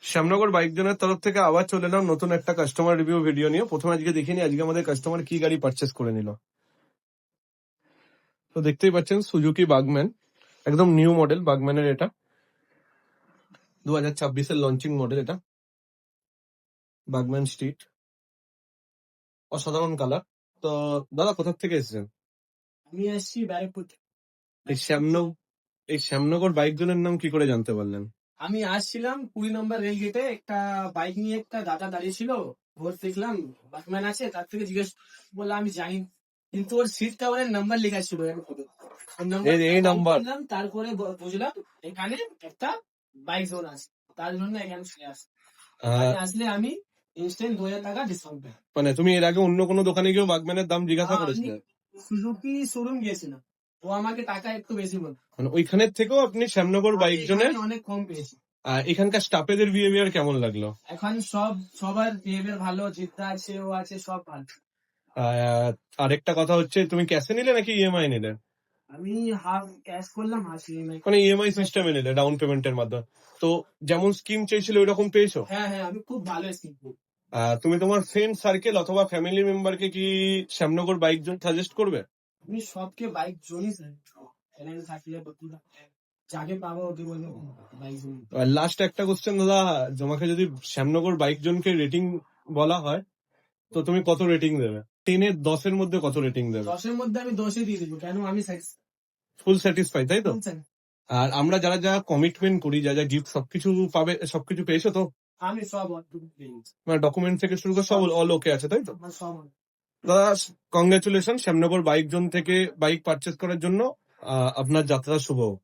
Shyamnagar bike জোনের তরফ থেকে আবার চলে এলাম নতুন একটা কাস্টমার রিভিউ ভিডিও নিয়ে। প্রথমে আজকে দেখে নিই আজকে আমাদের কাস্টমার কি গাড়ি পারচেস করে নিল। তো দেখতেই পাচ্ছেন সুজুকি বাগম্যান, একদম নিউ মডেল বাগম্যানের। এটা 2026-এর লঞ্চিং মডেল। এটা বাগম্যান স্ট্রিট, অসাধারণ কালার। তো দাদা কোথা থেকে এসেছেন? আমি আসছি ব্যারাকপুর থেকে। এই শ্যামনগর বাইক জোনের নাম কি করে জানতে পারলেন? আমি আসছিলাম 20 নম্বর রেল গেটে, একটা বাইক নিয়ে একটা দাদা দাঁড়িয়ে ছিল। ভোর দেখলাম বাসম্যান আছে, তার থেকে জিজ্ঞেস বললাম আমি জানি, কিন্তু ওর সিট কাভারের নাম্বার লেখা ছিল। এই নাম্বার। তারপরে বুঝলাম এখানে একটা বাইক জোন আছে, তার জন্য এখানে চলে আসি। আসলে আমি ইনস্ট্যান্ট 2000 টাকা ডিসকাউন্ট পাই। মানে তুমি এর আগে অন্য কোনো দোকানে গিয়েও বাগম্যানের দাম জিজ্ঞাসা করেছিলে? সুজুকি শোরুম গিয়েছিলাম, ও আমাকে টাকা একটু বেশি বলল। মানে ওইখানের থেকেও আপনি শ্যামনগর বাইক জোনের অনেক কম পেয়েছি। এখানকার স্টাফেদের বিহেভিয়ার কেমন লাগলো? এখন সবার বিহেভিয়ার ভালো, জিদ্দা আছে, ও আছে, সব ভালো। আরেকটা কথা হচ্ছে, তুমি ক্যাশে নিলে নাকি ইএমআই নিলে? আমি হাফ ক্যাশ করলাম, হাফ ইএমআই। মানে ইএমআই সিস্টেমে নিলে ডাউন পেমেন্টের মাধ্যমে। তো যেমন স্কিম চেয়েছিল ওই রকম পেয়েছো? হ্যাঁ হ্যাঁ, আমি খুব ভালো স্কিম। তুমি তোমার ফ্রেন্ড সার্কেল অথবা ফ্যামিলি মেম্বারকে কি শ্যামনগর বাইক জোন সাজেস্ট করবে? আমি সবকে বাইক জোনই চ্যানেল থাকলে যাকে পাবো ওকে বলবো বাইক জোন। লাস্ট একটা কোশ্চেন দাদা, তোমাকে যদি শ্যামনগর বাইক জোনকে রেটিং বলা হয় তো তুমি কত রেটিং দেবে? 10-এর 10-এর মধ্যে কত রেটিং দেবে? 10-এর মধ্যে আমি 10-ই দিয়ে দেবো, কেন আমি ফুল স্যাটিসফাই, তাই তো? আর আমরা যারা যা কমিটমেন্ট করি, যা যা গিফট সবকিছু পাবে, সবকিছু পেয়েছো তো? আমি সব পেয়েছি, মানে ডকুমেন্ট থেকে শুরু করে সব অল ওকে আছে, তাই তো? আমার সব। দাদা কংগ্রেচুলেশন, শ্যামনগর বাইক জোন থেকে বাইক পারচেস করার জন্য আপনার যাত্রা শুভ হোক।